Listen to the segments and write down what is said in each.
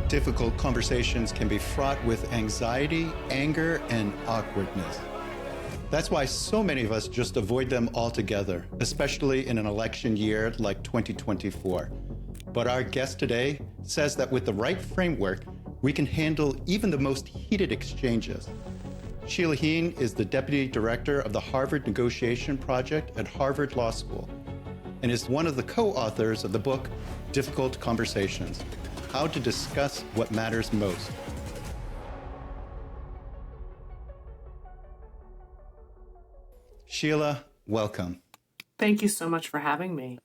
difficult conversations can be fraught with anxiety, anger, and awkwardness. That's why so many of us just avoid them altogether, especially in an election year like 2024. But our guest today says that with the right framework, we can handle even the most heated exchanges. Sheila Heen is the Deputy Director of the Harvard Negotiation Project at Harvard Law School and is one of the co-authors of the book, Difficult Conversations: How to Discuss What Matters Most. Sheila, welcome. Thank you so much for having me.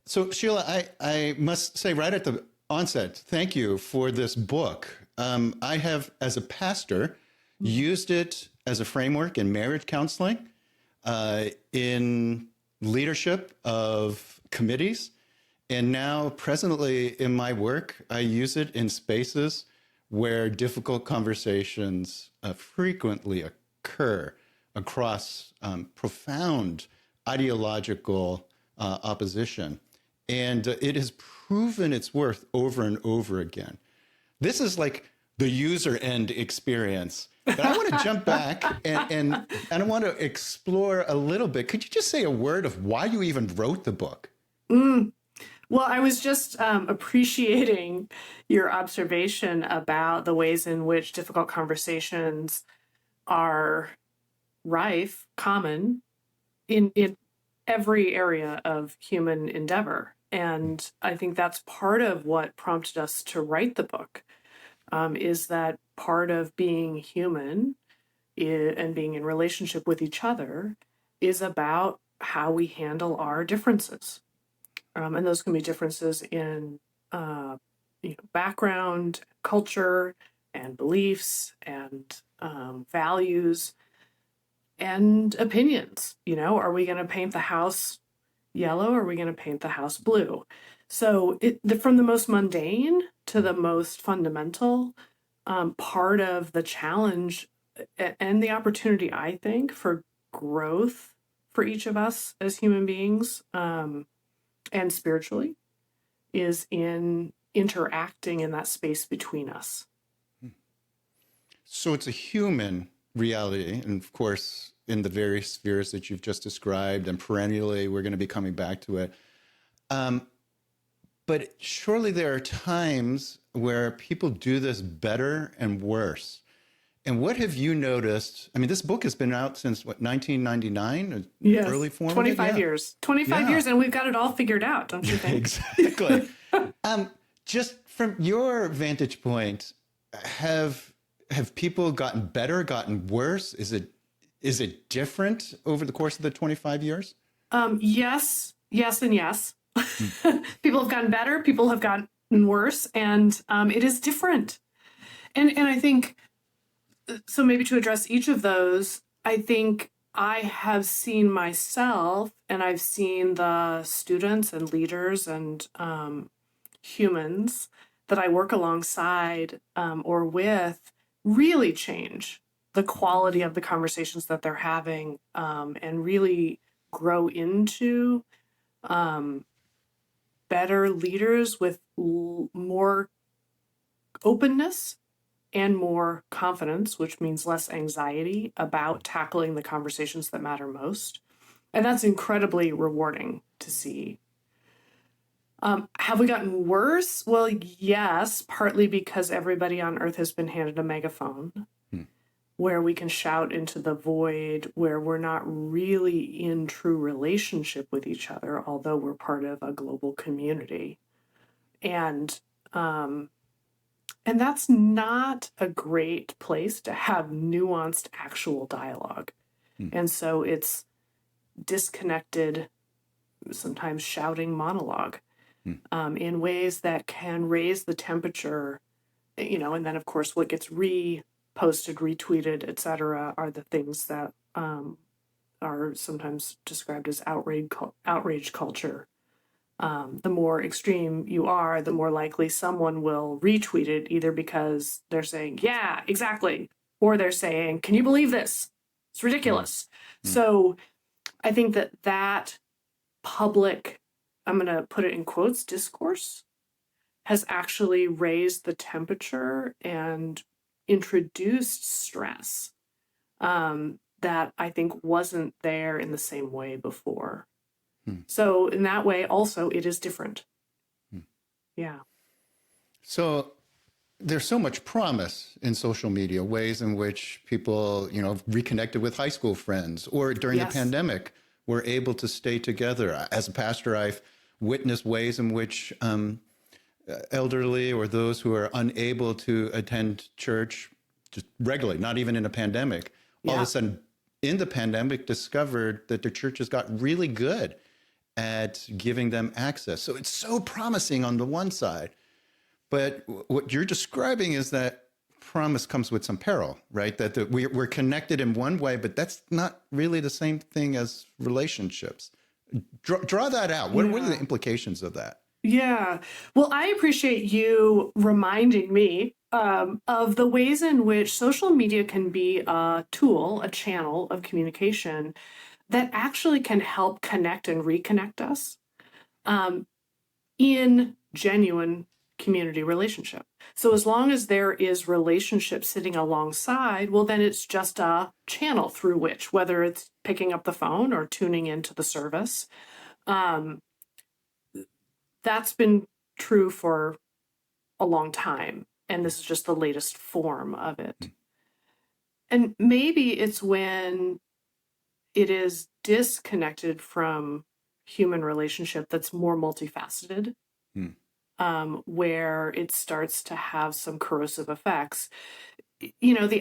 So Sheila, I must say right at the onset, thank you for this book. I have, as a pastor, used it as a framework in marriage counseling, in leadership of committees, and now presently in my work, I use it in spaces where difficult conversations frequently occur across profound ideological opposition. And it has proven its worth over and over again. This is like the user end experience. But I want to jump back and I want to explore a little bit. Could you just say a word of why you even wrote the book? Well, I was just appreciating your observation about the ways in which difficult conversations are rife, common in every area of human endeavor. And I think that's part of what prompted us to write the book, is that part of being human and being in relationship with each other is about how we handle our differences. And those can be differences in background, culture, and beliefs, and values, and opinions. Are we going to paint the house yellow, or are we going to paint the house blue? So from the most mundane to the most fundamental, part of the challenge and the opportunity, I think, for growth for each of us as human beings, and spiritually, is in interacting in that space between us. So it's a human reality, and of course, in the various spheres that you've just described, and perennially, we're going to be coming back to it. But surely there are times where people do this better and worse. And what have you noticed? I mean, this book has been out since, 1999? Yes, early form 25 years. 25 years, and we've got it all figured out, don't you think? Exactly. Just from your vantage point, have people gotten better, gotten worse? Is it different over the course of the 25 years? Yes, and yes. People have gotten better, people have gotten worse, and it is different. And I think, so maybe to address each of those, I think I have seen myself, and I've seen the students and leaders and humans that I work alongside or with really change the quality of the conversations that they're having, and really grow into better leaders with more openness and more confidence, which means less anxiety about tackling the conversations that matter most. And that's incredibly rewarding to see. Have we gotten worse? Well, yes, partly because everybody on earth has been handed a megaphone where we can shout into the void, where we're not really in true relationship with each other, although we're part of a global community. And that's not a great place to have nuanced actual dialogue. And so it's disconnected, sometimes shouting monologue, in ways that can raise the temperature, and then of course what gets reposted, retweeted, et cetera, are the things that are sometimes described as outrage culture. The more extreme you are, the more likely someone will retweet it, either because they're saying, yeah, exactly, or they're saying, can you believe this? It's ridiculous. So I think that public, I'm going to put it in quotes, discourse has actually raised the temperature and introduced stress that I think wasn't there in the same way before. So in that way, also, it is different. Yeah. So there's so much promise in social media, ways in which people, reconnected with high school friends, or during the Yes. pandemic, were able to stay together. As a pastor, I've witnessed ways in which elderly or those who are unable to attend church just regularly, not even in a pandemic, all of a sudden in the pandemic discovered that their churches got really good at giving them access. So it's so promising on the one side. But what you're describing is that promise comes with some peril, right? That we're connected in one way, but that's not really the same thing as relationships. Draw that out. What are the implications of that? Yeah. Well, I appreciate you reminding me of the ways in which social media can be a tool, a channel of communication that actually can help connect and reconnect us in genuine community relationship. So as long as there is relationship sitting alongside, well, then it's just a channel through which, whether it's picking up the phone or tuning into the service, that's been true for a long time. And this is just the latest form of it. And maybe it's when it is disconnected from human relationship that's more multifaceted, where it starts to have some corrosive effects. The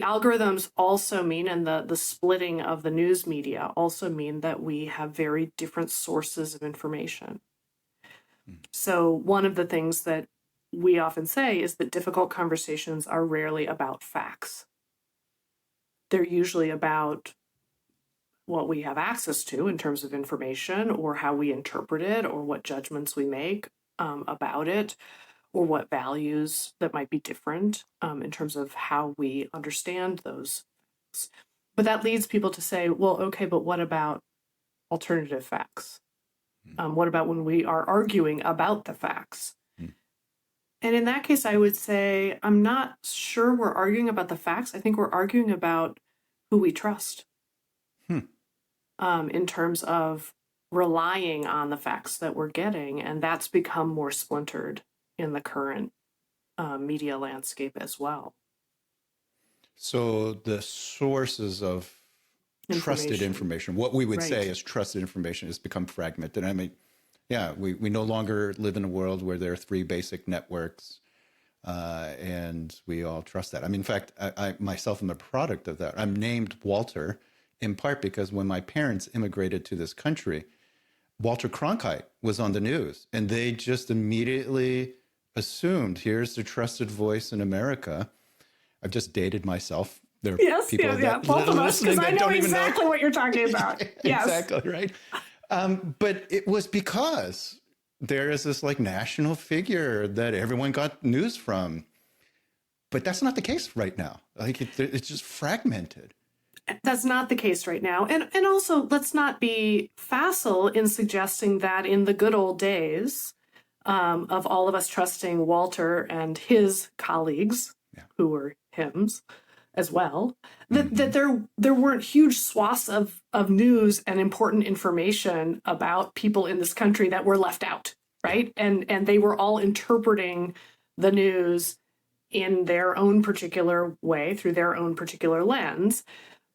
algorithms also mean, and the splitting of the news media also mean that we have very different sources of information. So one of the things that we often say is that difficult conversations are rarely about facts. They're usually about what we have access to in terms of information, or how we interpret it, or what judgments we make about it, or what values that might be different in terms of how we understand those facts. But that leads people to say, well, okay, but what about alternative facts? What about when we are arguing about the facts? And in that case, I would say, I'm not sure we're arguing about the facts. I think we're arguing about who we trust in terms of relying on the facts that we're getting. And that's become more splintered in the current media landscape as well. So the sources of trusted information, what we would say is trusted information, has become fragmented. I mean, we no longer live in a world where there are three basic networks, and we all trust that. I mean, in fact, I myself am a product of that. I'm named Walter in part because when my parents immigrated to this country, Walter Cronkite was on the news, and they just immediately assumed, here's the trusted voice in America. I've just dated myself. There are people that both of us, because I know exactly what you're talking about. Yes. Exactly, right. But it was because there is this national figure that everyone got news from. But that's not the case right now. It's just fragmented. That's not the case right now. And also, let's not be facile in suggesting that in the good old days of all of us trusting Walter and his colleagues, who were hymns as well, that there weren't huge swaths of news and important information about people in this country that were left out, right? And they were all interpreting the news in their own particular way, through their own particular lens.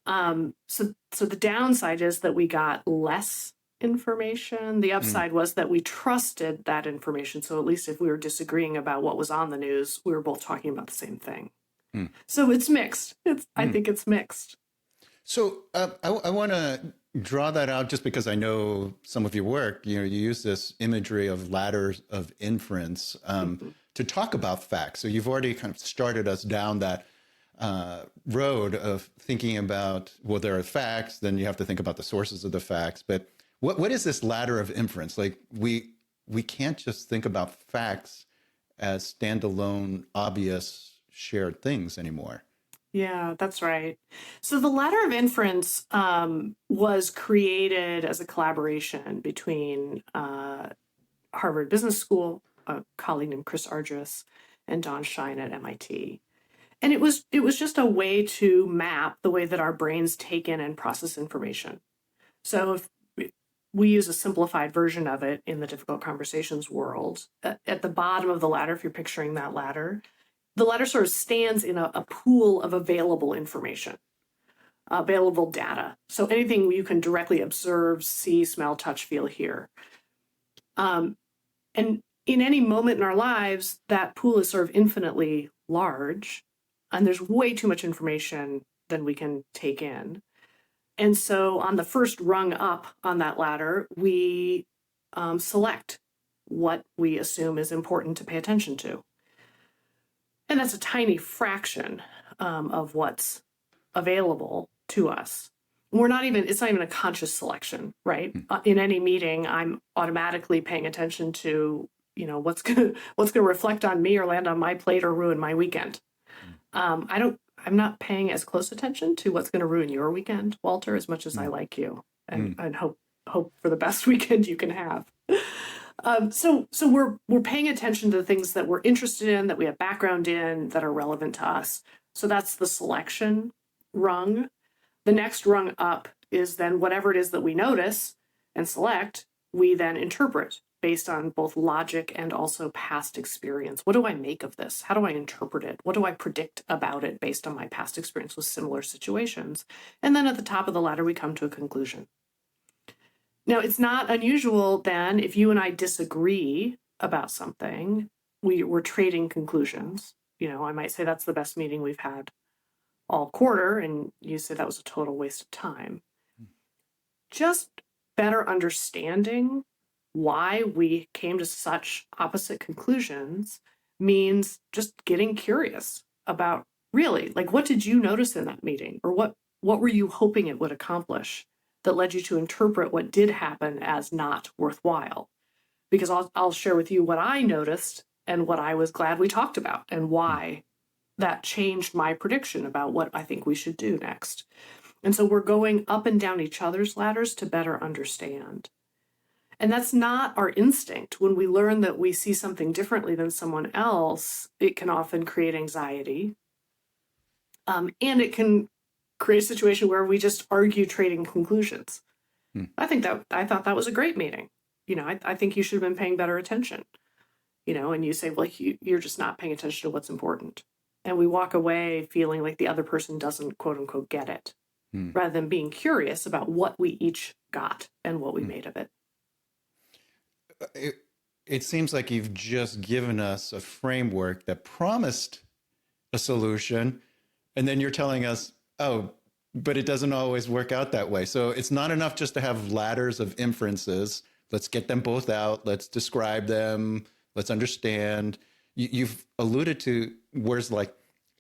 So the downside is that we got less information. The upside was that we trusted that information. So at least if we were disagreeing about what was on the news, we were both talking about the same thing. So it's mixed. I think it's mixed. So I want to draw that out just because I know some of your work. You use this imagery of ladders of inference to talk about facts. So you've already kind of started us down that road of thinking about, well, there are facts, then you have to think about the sources of the facts. But what is this ladder of inference? We can't just think about facts as standalone, obvious, shared things anymore. Yeah, that's right. So the ladder of inference was created as a collaboration between Harvard Business School, a colleague named Chris Argyris and Don Shine at MIT. And it was just a way to map the way that our brains take in and process information. So if we use a simplified version of it in the difficult conversations world, at the bottom of the ladder, if you're picturing that ladder, the ladder sort of stands in a pool of available information, available data. So anything you can directly observe, see, smell, touch, feel, hear. And in any moment in our lives, that pool is sort of infinitely large, and there's way too much information than we can take in. And so on the first rung up on that ladder, we select what we assume is important to pay attention to. And that's a tiny fraction of what's available to us. It's not even a conscious selection, right? In any meeting, I'm automatically paying attention to, what's gonna reflect on me or land on my plate or ruin my weekend. I'm not paying as close attention to what's going to ruin your weekend, Walter, as much as I like you and hope for the best weekend you can have. So we're paying attention to the things that we're interested in, that we have background in, that are relevant to us. So that's the selection rung. The next rung up is then whatever it is that we notice and select, we then interpret based on both logic and also past experience. What do I make of this? How do I interpret it? What do I predict about it based on my past experience with similar situations? And then at the top of the ladder, we come to a conclusion. Now, it's not unusual then if you and I disagree about something, we're trading conclusions. I might say that's the best meeting we've had all quarter, and you say that was a total waste of time. Just better understanding why we came to such opposite conclusions means just getting curious about really, like, what did you notice in that meeting? Or what were you hoping it would accomplish that led you to interpret what did happen as not worthwhile? Because I'll share with you what I noticed and what I was glad we talked about and why that changed my prediction about what I think we should do next. And so we're going up and down each other's ladders to better understand. And that's not our instinct. When we learn that we see something differently than someone else, it can often create anxiety. And it can create a situation where we just argue trading conclusions. I thought that was a great meeting. I think you should have been paying better attention. And you say, well, you're just not paying attention to what's important. And we walk away feeling like the other person doesn't, quote unquote, get it, rather than being curious about what we each got and what we made of it. It seems like you've just given us a framework that promised a solution, and then you're telling us, oh, but it doesn't always work out that way. So it's not enough just to have ladders of inferences. Let's get them both out. Let's describe them. Let's understand. You've alluded to words like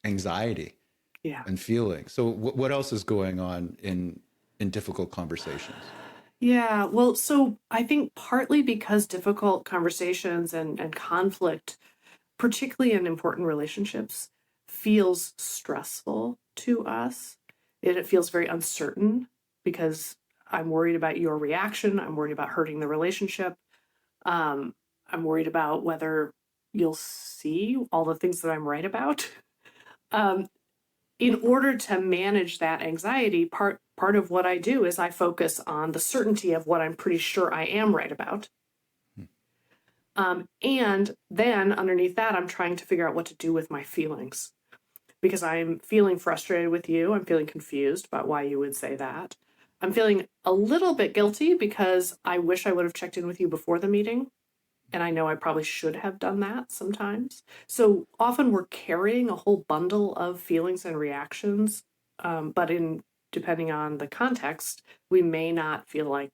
anxiety and feeling. So what else is going on in difficult conversations? Yeah, well, so I think partly because difficult conversations and conflict, particularly in important relationships, feels stressful to us. It feels very uncertain because I'm worried about your reaction. I'm worried about hurting the relationship. I'm worried about whether you'll see all the things that I'm right about. In order to manage that anxiety, part of what I do is I focus on the certainty of what I'm pretty sure I am right about. And then underneath that, I'm trying to figure out what to do with my feelings. Because I'm feeling frustrated with you. I'm feeling confused about why you would say that. I'm feeling a little bit guilty because I wish I would have checked in with you before the meeting. And I know I probably should have done that sometimes. So often we're carrying a whole bundle of feelings and reactions, but depending on the context, we may not feel like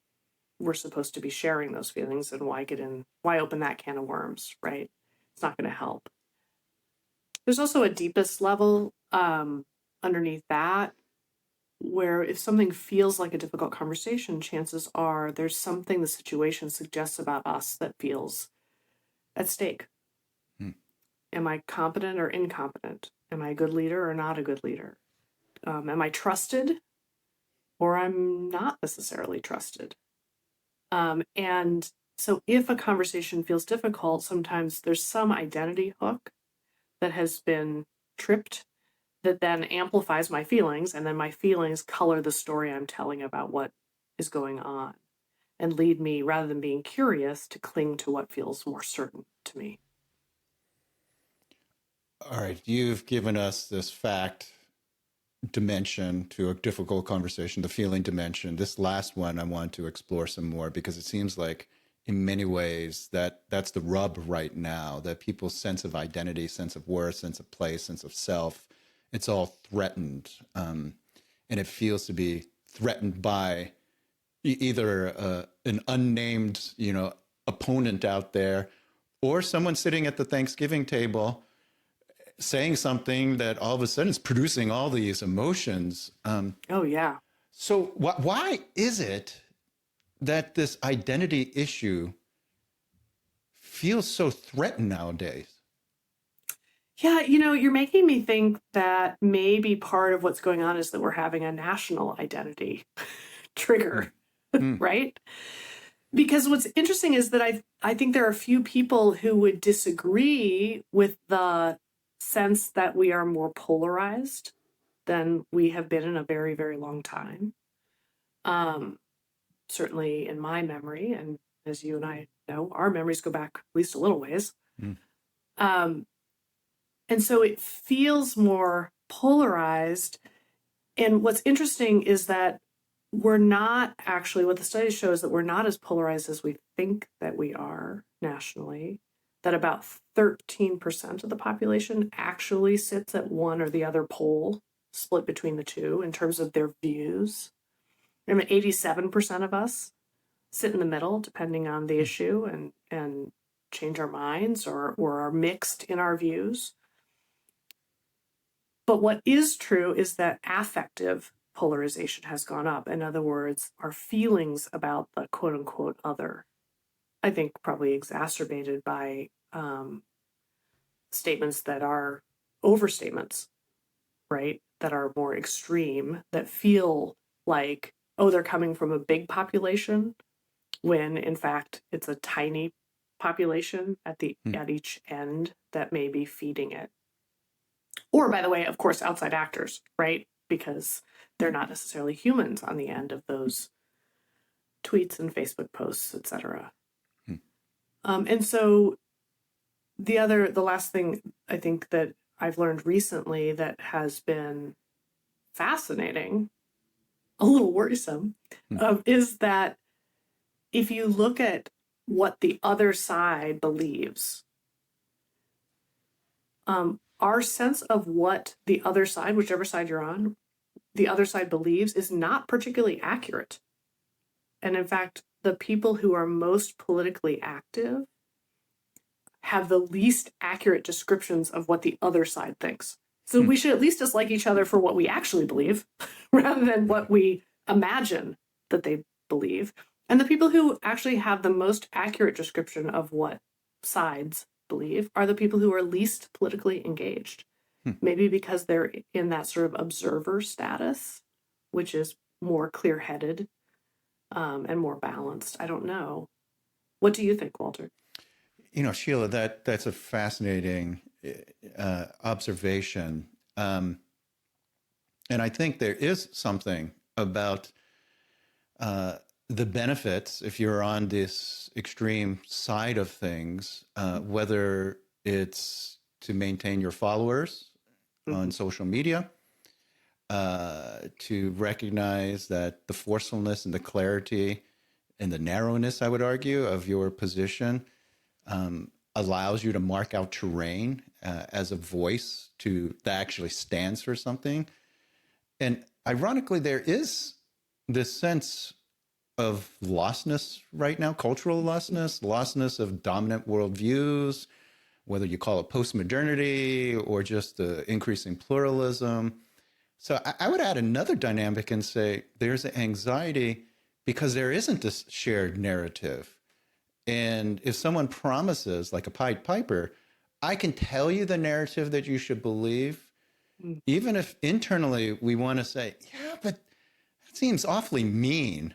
we're supposed to be sharing those feelings, and why open that can of worms, right? It's not going to help. There's also a deepest level underneath that, where if something feels like a difficult conversation, chances are there's something the situation suggests about us that feels at stake. Am I competent or incompetent? Am I a good leader or not a good leader? Am I trusted or I'm not necessarily trusted? And So if a conversation feels difficult, sometimes there's some identity hook that has been tripped that then amplifies my feelings, and then my feelings color the story I'm telling about what is going on and lead me, rather than being curious, to cling to what feels more certain to me. All right, you've given us this fact dimension to a difficult conversation, the feeling dimension. This last one I want to explore some more because it seems like in many ways that's the rub right now, that people's sense of identity, sense of worth, sense of place, sense of self, it's all threatened. And it feels to be threatened by either an unnamed, opponent out there, or someone sitting at the Thanksgiving table saying something that all of a sudden is producing all these emotions. Oh, yeah. So why is it that this identity issue feels so threatened nowadays? Yeah, you're making me think that maybe part of what's going on is that we're having a national identity Mm. trigger, Mm. right? Because what's interesting is that I think there are a few people who would disagree with the sense that we are more polarized than we have been in a very, very long time. Um, Certainly in my memory, and as you and I know, our memories go back at least a little ways. Mm. Um, and so it feels more polarized. And what's interesting is that we're not actually, what the study shows, that we're not as polarized as we think that we are nationally, that about 13% of the population actually sits at one or the other pole, split between the two in terms of their views. I mean, 87% of us sit in the middle, depending on the issue, and change our minds or are mixed in our views. But what is true is that affective polarization has gone up. In other words, our feelings about the quote unquote other, I think probably exacerbated by statements that are overstatements, right? That are more extreme, that feel like, oh, they're coming from a big population, when in fact it's a tiny population Mm. at each end that may be feeding it. Or, by the way, of course, outside actors, right? Because they're not necessarily humans on the end of those tweets and Facebook posts, etc. Mm. And so the last thing I think that I've learned recently that has been fascinating, a little worrisome, Mm. is that if you look at what the other side believes, our sense of what the other side, whichever side you're on, the other side believes is not particularly accurate. And in fact, the people who are most politically active have the least accurate descriptions of what the other side thinks. So Mm. we should at least dislike each other for what we actually believe rather than what we imagine that they believe. And the people who actually have the most accurate description of what sides believe are the people who are least politically engaged. Mm. Maybe because they're in that sort of observer status, which is more clear headed and more balanced. I don't know. What do you think, Walter? Sheila, that's a fascinating observation. And I think there is something about the benefits if you're on this extreme side of things, whether it's to maintain your followers on Mm-hmm. social media, to recognize that the forcefulness and the clarity and the narrowness, I would argue, of your position allows you to mark out terrain as a voice that actually stands for something. And ironically, there is this sense of lostness right now, cultural lostness of dominant worldviews, whether you call it postmodernity or just the increasing pluralism. So I would add another dynamic and say there's an anxiety because there isn't this shared narrative. And if someone promises, like a Pied Piper, I can tell you the narrative that you should believe, even if internally we want to say, yeah, but that seems awfully mean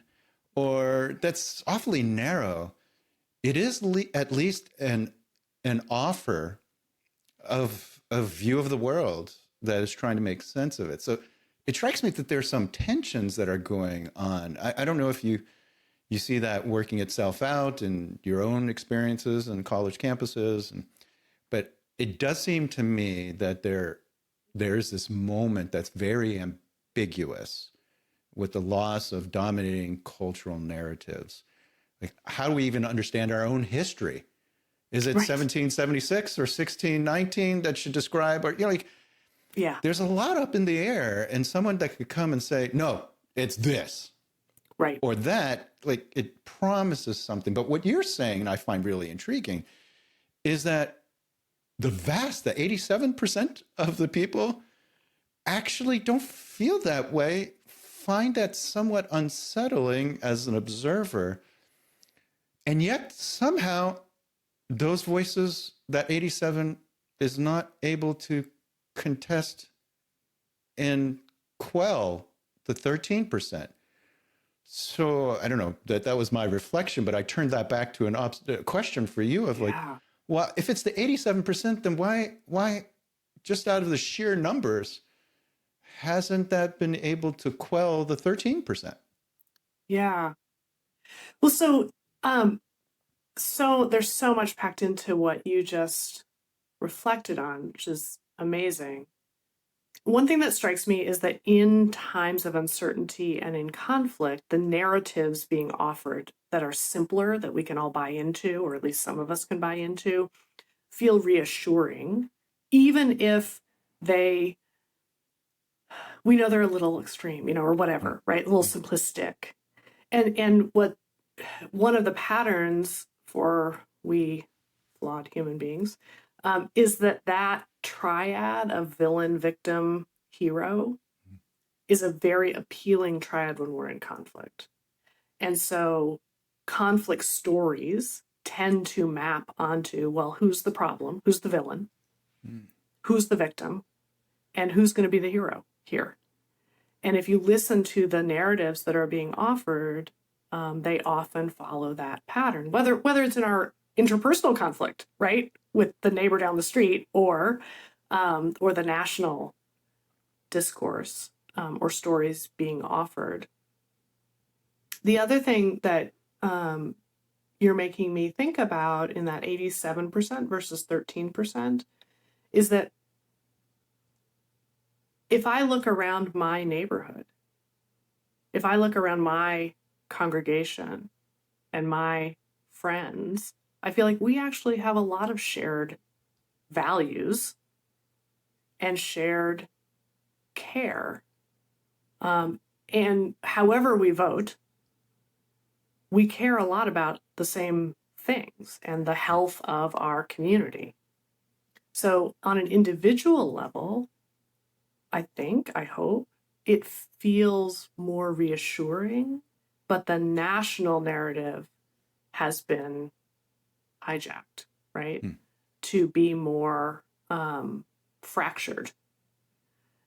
or that's awfully narrow. it is at least an offer of a view of the world that is trying to make sense of it. So it strikes me that there's some tensions that are going on. I don't know if you see that working itself out in your own experiences in college campuses, but it does seem to me that there's this moment that's very ambiguous with the loss of dominating cultural narratives. Like, how do we even understand our own history? Is it Right. 1776 or 1619 that should describe, or, like, Yeah. there's a lot up in the air, and someone that could come and say, no, it's this Right. or that, like, it promises something. But what you're saying, and I find really intriguing, is that the 87% of the people actually don't feel that way, find that somewhat unsettling as an observer. And yet somehow those voices, that 87 is not able to contest and quell the 13%. So I don't know, that was my reflection, but I turned that back to a question for you of like, Yeah. well, if it's the 87%, then why just out of the sheer numbers, hasn't that been able to quell the 13%? Yeah. Well, so there's so much packed into what you just reflected on, which is amazing. One thing that strikes me is that in times of uncertainty and in conflict, the narratives being offered that are simpler, that we can all buy into, or at least some of us can buy into, feel reassuring, even if we know they're a little extreme, or whatever, right? A little simplistic. And what one of the patterns for we flawed human beings is that triad of villain, victim, hero is a very appealing triad when we're in conflict. And so conflict stories tend to map onto, well, who's the problem? Who's the villain? Who's the victim? And who's going to be the hero here? And if you listen to the narratives that are being offered, they often follow that pattern, whether it's in our interpersonal conflict, right, with the neighbor down the street, or the national discourse, or stories being offered. The other thing that you're making me think about in that 87% versus 13% is that if I look around my neighborhood, if I look around my congregation and my friends, I feel like we actually have a lot of shared values and shared care. And however we vote, we care a lot about the same things and the health of our community. So on an individual level, I hope, it feels more reassuring, but the national narrative has been hijacked, right? To be more fractured.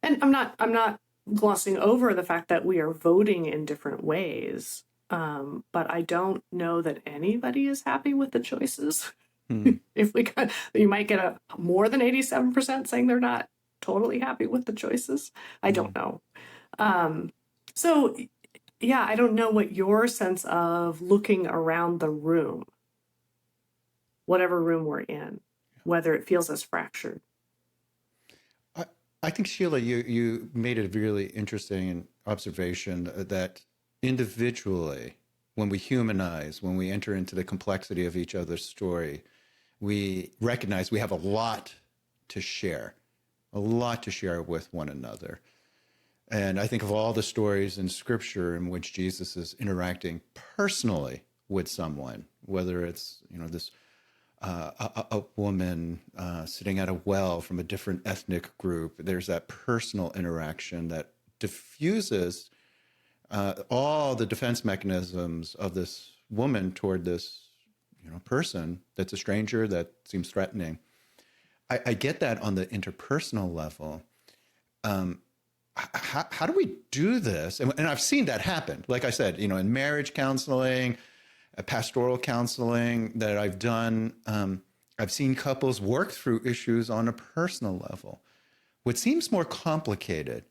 And I'm not glossing over the fact that we are voting in different ways, but I don't know that anybody is happy with the choices. If you might get more than 87% saying they're not totally happy with the choices. I don't know. So yeah, I don't know what your sense of looking around the room, whatever room we're in, whether it feels as fractured. I think, Sheila, you made a really interesting observation that individually, when we humanize, when we enter into the complexity of each other's story, we recognize we have a lot to share with one another. And I think of all the stories in Scripture in which Jesus is interacting personally with someone, whether it's this a woman sitting at a well from a different ethnic group. There's that personal interaction that diffuses all the defense mechanisms of this woman toward this person that's a stranger that seems threatening. I get that on the interpersonal level. How do we do this? And I've seen that happen. Like I said, in marriage counseling, pastoral counseling that I've done, I've seen couples work through issues on a personal level. What seems more complicated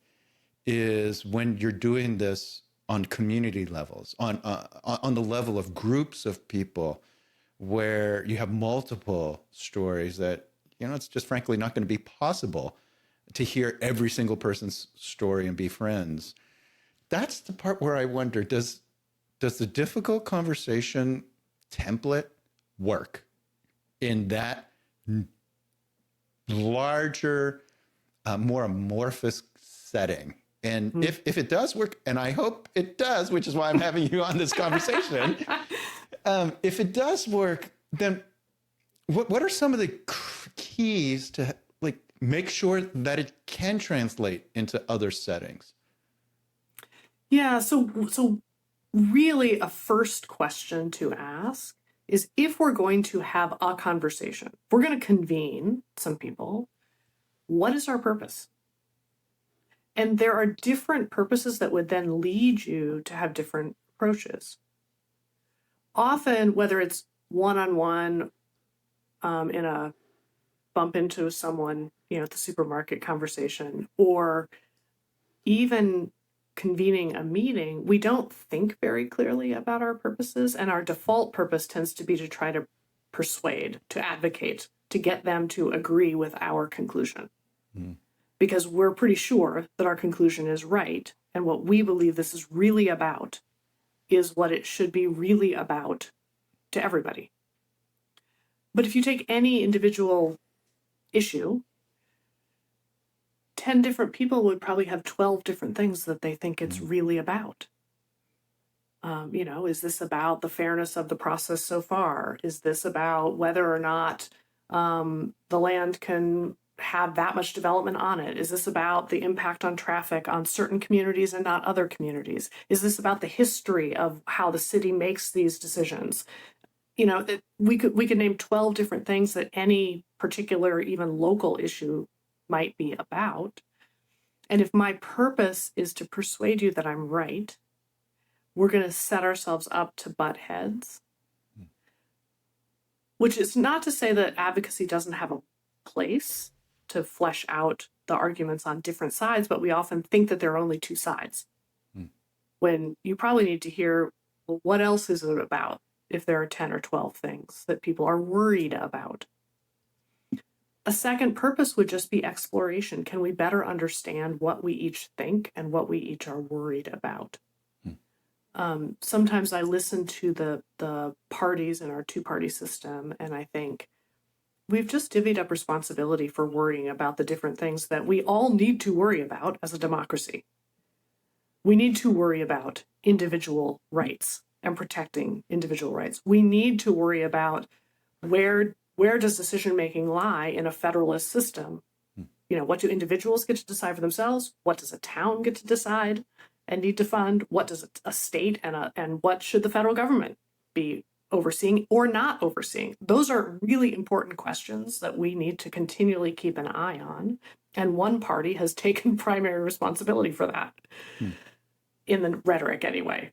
is when you're doing this on community levels, on the level of groups of people, where you have multiple stories that, it's just frankly not going to be possible to hear every single person's story and be friends. That's the part where I wonder, does the difficult conversation template work in that larger, more amorphous setting? And if it does work, and I hope it does, which is why I'm having you on this conversation, if it does work, then what are some of the keys to make sure that it can translate into other settings? Yeah, so really a first question to ask is, if we're going to have a conversation, if we're going to convene some people, what is our purpose? And there are different purposes that would then lead you to have different approaches. Often, whether it's one-on-one, in a bump into someone, at the supermarket conversation, or even convening a meeting, we don't think very clearly about our purposes. And our default purpose tends to be to try to persuade, to advocate, to get them to agree with our conclusion. Because we're pretty sure that our conclusion is right. And what we believe this is really about is what it should be really about to everybody. But if you take any individual issue, 10 different people would probably have 12 different things that they think it's really about. Is this about the fairness of the process so far? Is this about whether or not the land can have that much development on it? Is this about the impact on traffic on certain communities and not other communities? Is this about the history of how the city makes these decisions? We could name 12 different things that any particular, even local issue might be about. And if my purpose is to persuade you that I'm right, we're going to set ourselves up to butt heads. Which is not to say that advocacy doesn't have a place to flesh out the arguments on different sides, but we often think that there are only two sides. When you probably need to hear, well, what else is it about if there are 10 or 12 things that people are worried about? A second purpose would just be exploration. Can we better understand what we each think and what we each are worried about? Sometimes I listen to the parties in our two-party system, and I think we've just divvied up responsibility for worrying about the different things that we all need to worry about as a democracy. We need to worry about individual rights and protecting individual rights. We need to worry about where does decision-making lie in a federalist system? What do individuals get to decide for themselves? What does a town get to decide and need to fund? What does a state and what should the federal government be overseeing or not overseeing? Those are really important questions that we need to continually keep an eye on. And one party has taken primary responsibility for that, in the rhetoric anyway.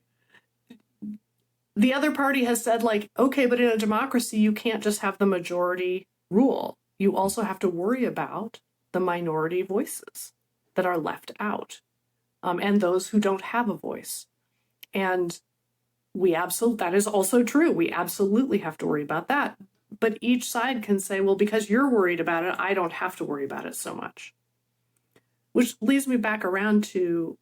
The other party has said, okay, but in a democracy, you can't just have the majority rule. You also have to worry about the minority voices that are left out, and those who don't have a voice. And that is also true. We absolutely have to worry about that. But each side can say, well, because you're worried about it, I don't have to worry about it so much. Which leads me back around to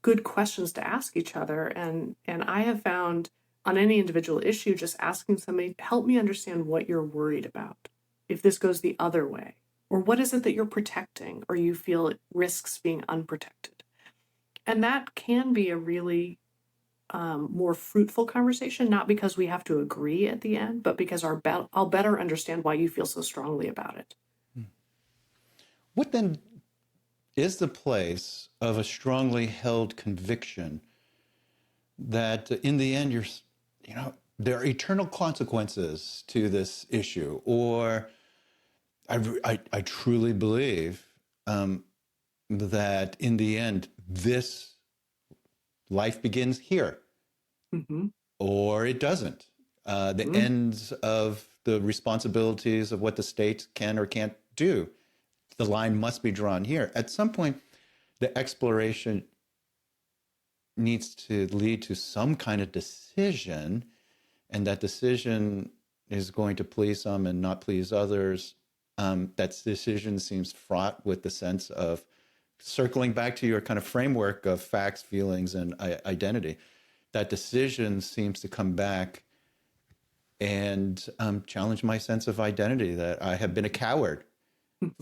good questions to ask each other. And I have found on any individual issue, just asking somebody, help me understand what you're worried about if this goes the other way. Or what is it that you're protecting or you feel it risks being unprotected? And that can be a really more fruitful conversation, not because we have to agree at the end, but because I'll better understand why you feel so strongly about it. What then is the place of a strongly held conviction that in the end there are eternal consequences to this issue? Or I truly believe that in the end, this life begins here. or it doesn't. The ends of the responsibilities of what the state can or can't do. The line must be drawn here. At some point, the exploration needs to lead to some kind of decision, and that decision is going to please some and not please others. That decision seems fraught with the sense of circling back to your kind of framework of facts, feelings, and identity. That decision seems to come back and challenge my sense of identity, that I have been a coward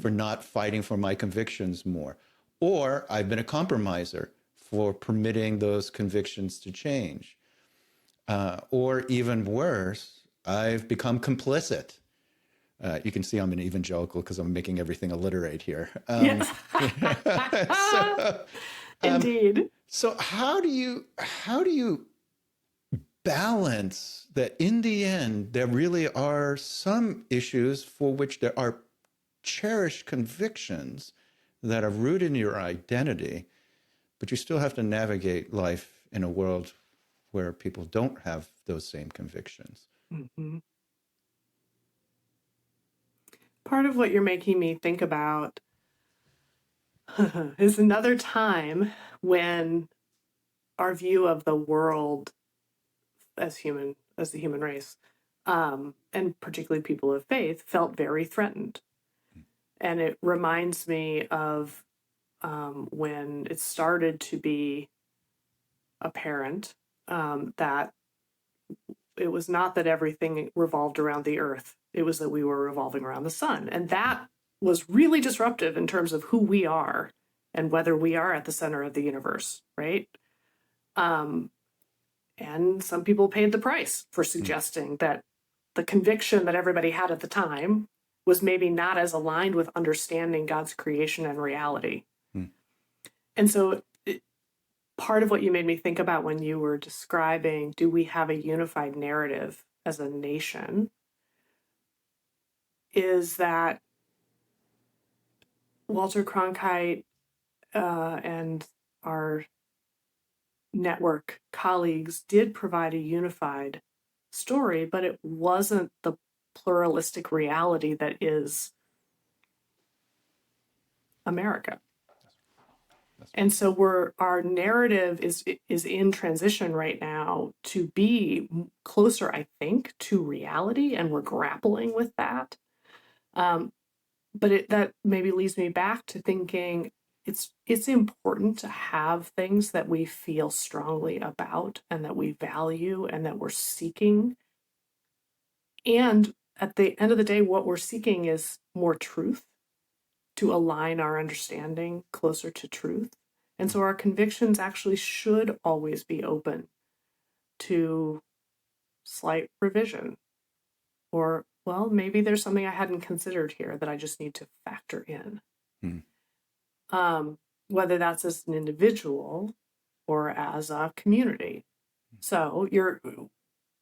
for not fighting for my convictions more, or I've been a compromiser for permitting those convictions to change, or even worse, I've become complicit. You can see I'm an evangelical because I'm making everything alliterate here. Yes. So, Indeed. so how do you balance that in the end there really are some issues for which there are cherished convictions that are rooted in your identity, but you still have to navigate life in a world where people don't have those same convictions? Mm-hmm. Part of what you're making me think about is another time when our view of the world as the human race, and particularly people of faith, felt very threatened. And it reminds me of when it started to be apparent that it was not that everything revolved around the earth. It was that we were revolving around the sun. And that was really disruptive in terms of who we are and whether we are at the center of the universe, right? And some people paid the price for suggesting that the conviction that everybody had at the time was maybe not as aligned with understanding God's creation and reality. And so part of what you made me think about when you were describing, do we have a unified narrative as a nation, is that Walter Cronkite and our network colleagues did provide a unified story, but it wasn't the pluralistic reality that is America. And so our narrative is in transition right now to be closer, I think, to reality, and we're grappling with that. But that maybe leads me back to thinking it's important to have things that we feel strongly about and that we value and that we're seeking. And at the end of the day, what we're seeking is more truth, to align our understanding closer to truth. And so our convictions actually should always be open to slight revision, or, well, maybe there's something I hadn't considered here that I just need to factor in. Whether that's as an individual or as a community. So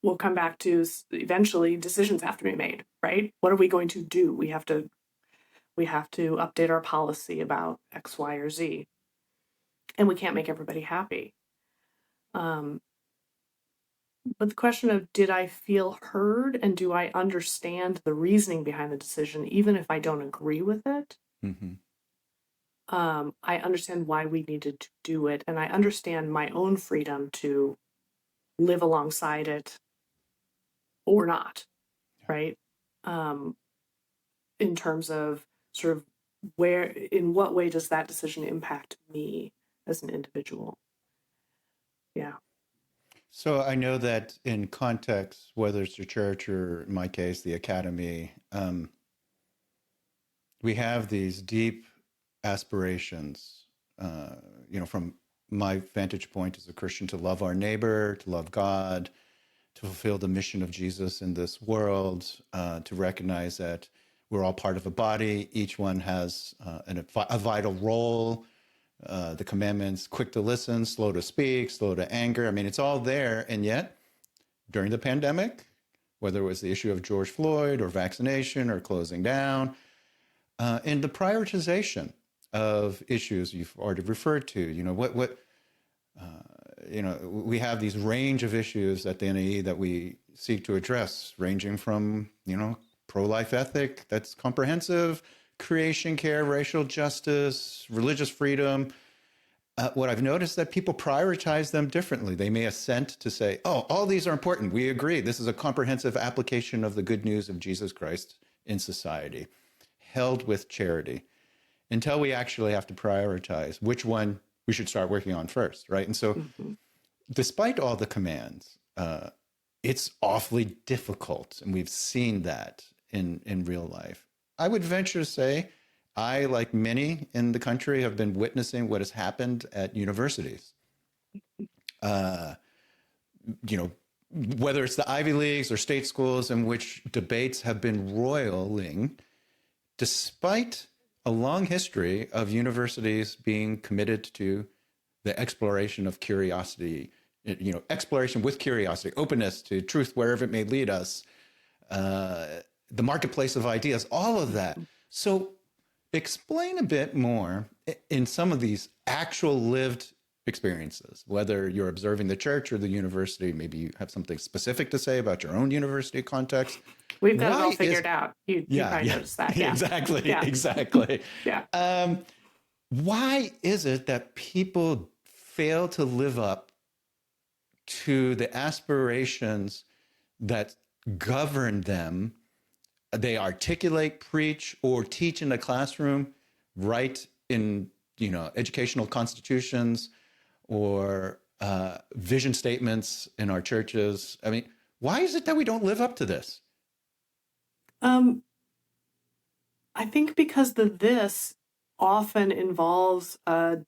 we'll come back to eventually decisions have to be made, right? What are we going to do? We have to update our policy about X, Y, or Z. And we can't make everybody happy. But the question of, did I feel heard and do I understand the reasoning behind the decision, even if I don't agree with it? I understand why we needed to do it, and I understand my own freedom to live alongside it or not, right? In terms of sort of in what way does that decision impact me as an individual? Yeah. So I know that in context, whether it's the church or in my case, the academy, we have these deep aspirations, from my vantage point as a Christian, to love our neighbor, to love God, to fulfill the mission of Jesus in this world, to recognize that we're all part of a body. Each one has a vital role. The commandments, quick to listen, slow to speak, slow to anger. I mean, it's all there. And yet, during the pandemic, whether it was the issue of George Floyd or vaccination or closing down, and the prioritization of issues you've already referred to, we have these range of issues at the NAE that we seek to address, ranging from, pro-life ethic that's comprehensive, creation care, racial justice, religious freedom. What I've noticed is that people prioritize them differently. They may assent to say, oh, all these are important. We agree. This is a comprehensive application of the good news of Jesus Christ in society, held with charity, until we actually have to prioritize which one we should start working on first, right? And so despite all the commands, it's awfully difficult. And we've seen that in real life. I would venture to say, I, like many in the country, have been witnessing what has happened at universities. Whether it's the Ivy Leagues or state schools in which debates have been roiling, despite a long history of universities being committed to the exploration of curiosity, exploration with curiosity, openness to truth wherever it may lead us, the marketplace of ideas, all of that. So explain a bit more in some of these actual lived experiences, whether you're observing the church or the university. Maybe you have something specific to say about your own university context. We've got it all figured out. You probably noticed that. Yeah. Exactly. Yeah. Why is it that people fail to live up to the aspirations that govern them? They articulate, preach, or teach in the classroom, write in, educational constitutions or vision statements in our churches. I mean, why is it that we don't live up to this? I think because this often involves a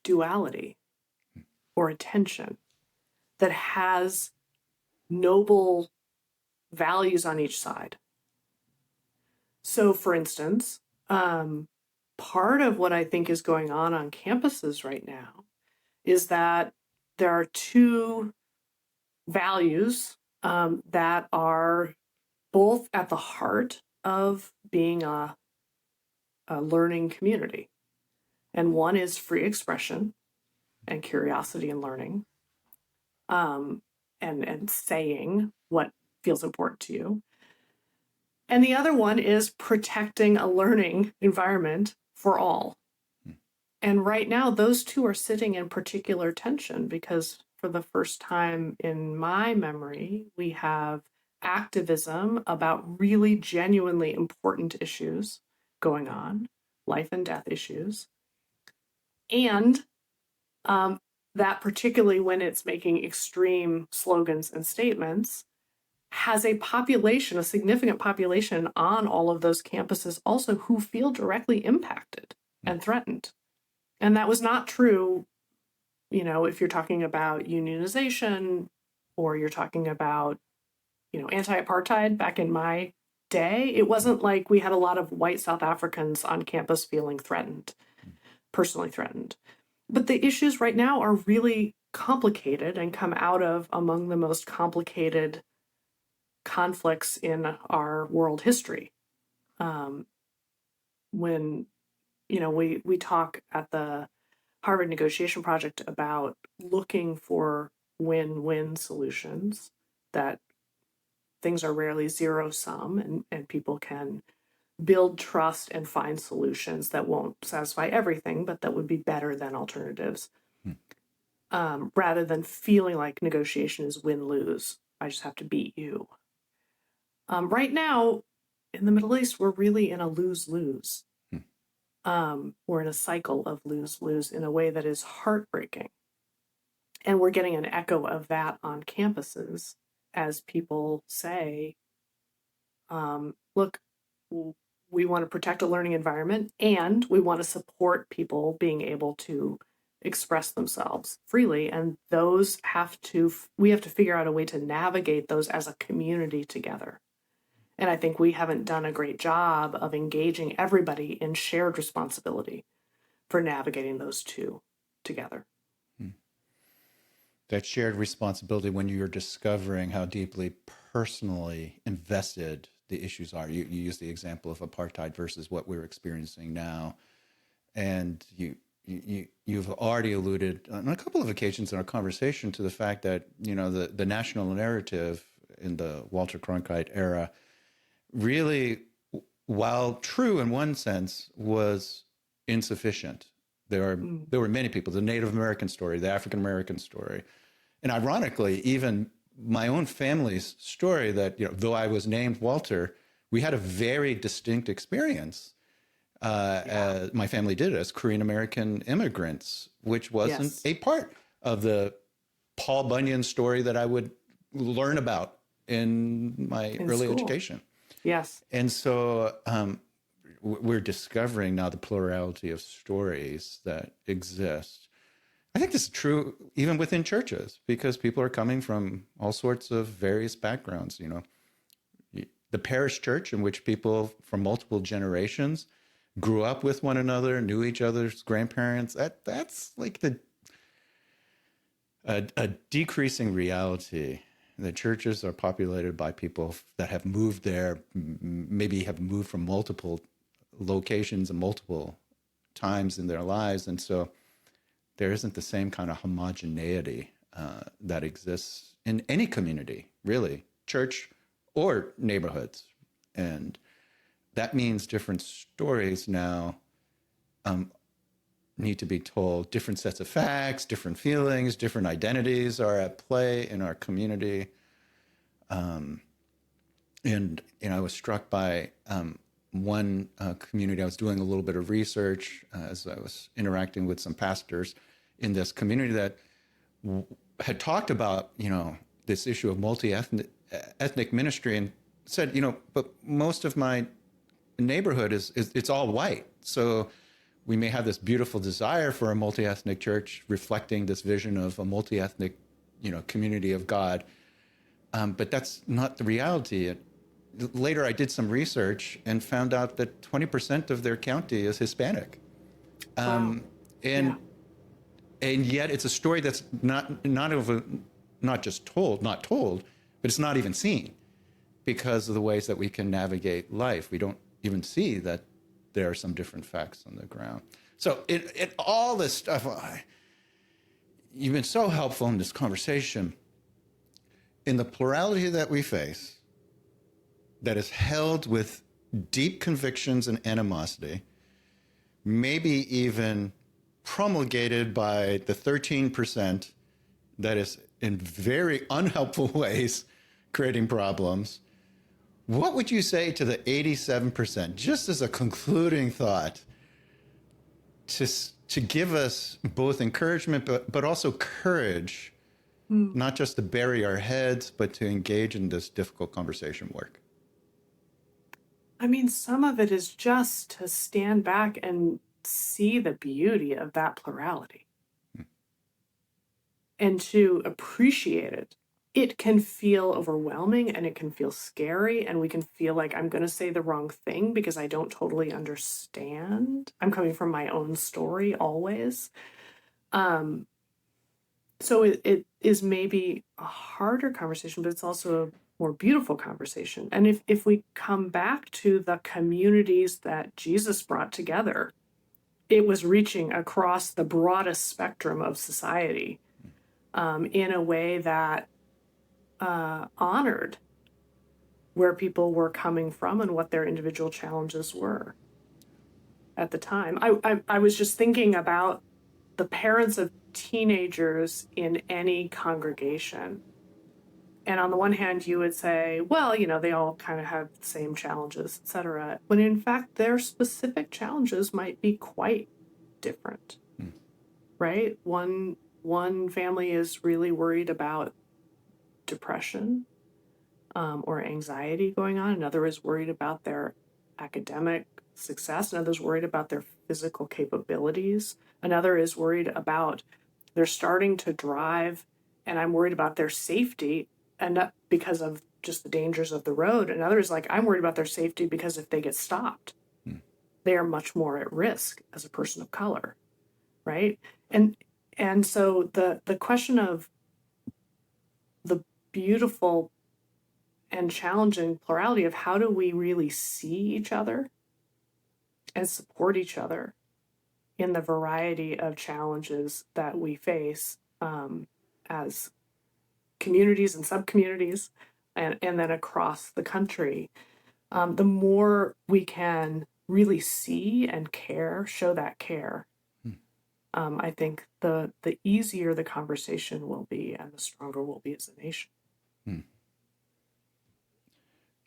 duality or a tension that has noble values on each side. So, for instance, part of what I think is going on campuses right now is that there are two values that are both at the heart of being a learning community. And one is free expression and curiosity and learning, and saying what feels important to you. And the other one is protecting a learning environment for all. And right now, those two are sitting in particular tension because for the first time in my memory, we have activism about really genuinely important issues going on, life and death issues. And that particularly when it's making extreme slogans and statements, has a population, a significant population on all of those campuses also who feel directly impacted and threatened. And that was not true, if you're talking about unionization or you're talking about, anti-apartheid back in my day. It wasn't like we had a lot of white South Africans on campus feeling threatened, personally threatened. But the issues right now are really complicated and come out of among the most complicated conflicts in our world history. When, we talk at the Harvard Negotiation Project about looking for win-win solutions, that things are rarely zero sum and people can build trust and find solutions that won't satisfy everything, but that would be better than alternatives. Rather than feeling like negotiation is win-lose. I just have to beat you. Right now, in the Middle East, we're really in a lose-lose. We're in a cycle of lose-lose in a way that is heartbreaking. And we're getting an echo of that on campuses as people say, look, we want to protect a learning environment and we want to support people being able to express themselves freely. And we have to figure out a way to navigate those as a community together. And I think we haven't done a great job of engaging everybody in shared responsibility for navigating those two together. That shared responsibility when you're discovering how deeply personally invested the issues are. You use the example of apartheid versus what we're experiencing now. And you you've already alluded on a couple of occasions in our conversation to the fact that, the national narrative in the Walter Cronkite era really, while true in one sense, was insufficient. There were many people, the Native American story, the African American story, and ironically, even my own family's story that, though I was named Walter, we had a very distinct experience. My family did as Korean American immigrants, which wasn't a part of the Paul Bunyan story that I would learn about in my early school. education. Yes. And so we're discovering now the plurality of stories that exist. I think this is true even within churches, because people are coming from all sorts of various backgrounds. The parish church, in which people from multiple generations grew up with one another, knew each other's grandparents, that's like a decreasing reality. The churches are populated by people that have moved there, maybe have moved from multiple locations and multiple times in their lives. And so there isn't the same kind of homogeneity that exists in any community, really, church or neighborhoods. And that means different stories now need to be told. Different sets of facts, different feelings, different identities are at play in our community. And I was struck by one community. I was doing a little bit of research as I was interacting with some pastors in this community that had talked about, this issue of multi-ethnic ministry, and said, but most of my neighborhood is it's all white. So we may have this beautiful desire for a multi-ethnic church reflecting this vision of a multi-ethnic, community of God. But that's not the reality. Later, I did some research and found out that 20% of their county is Hispanic. Wow. And yet it's a story that's not just told, but it's not even seen because of the ways that we can navigate life. We don't even see that there are some different facts on the ground. So in all this stuff, you've been so helpful in this conversation. In the plurality that we face, that is held with deep convictions and animosity, maybe even promulgated by the 13% that is in very unhelpful ways creating problems, what would you say to the 87%, just as a concluding thought, to give us both encouragement but also courage, not just to bury our heads, but to engage in this difficult conversation work? I mean, some of it is just to stand back and see the beauty of that plurality and to appreciate it. It can feel overwhelming and it can feel scary, and we can feel like I'm going to say the wrong thing because I don't totally understand. I'm coming from my own story always. So it is maybe a harder conversation, but it's also a more beautiful conversation. And if we come back to the communities that Jesus brought together, it was reaching across the broadest spectrum of society in a way that honored where people were coming from and what their individual challenges were at the time. I was just thinking about the parents of teenagers in any congregation. And on the one hand, you would say, well, they all kind of have the same challenges, et cetera. When in fact, their specific challenges might be quite different, right? One family is really worried about depression or anxiety going on. Another is worried about their academic success. Another's worried about their physical capabilities. Another is worried about they're starting to drive, and I'm worried about their safety, and not because of just the dangers of the road. Another is like, I'm worried about their safety because if they get stopped, they are much more at risk as a person of color, right? And so the question of the beautiful and challenging plurality of how do we really see each other and support each other in the variety of challenges that we face as communities and subcommunities, and then across the country, the more we can really see and care, show that care, I think the easier the conversation will be and the stronger we'll be as a nation.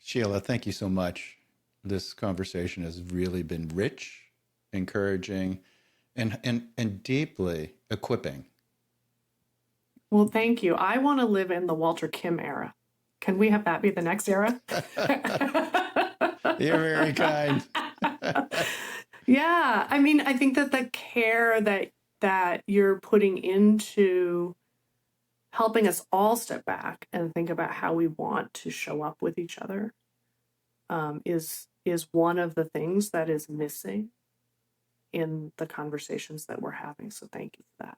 Sheila, thank you so much. This conversation has really been rich, encouraging, and deeply equipping. Well, thank you. I want to live in the Walter Kim era. Can we have that be the next era? You're very kind. Yeah, I mean, I think that the care that you're putting into helping us all step back and think about how we want to show up with each other is one of the things that is missing in the conversations that we're having. So thank you for that.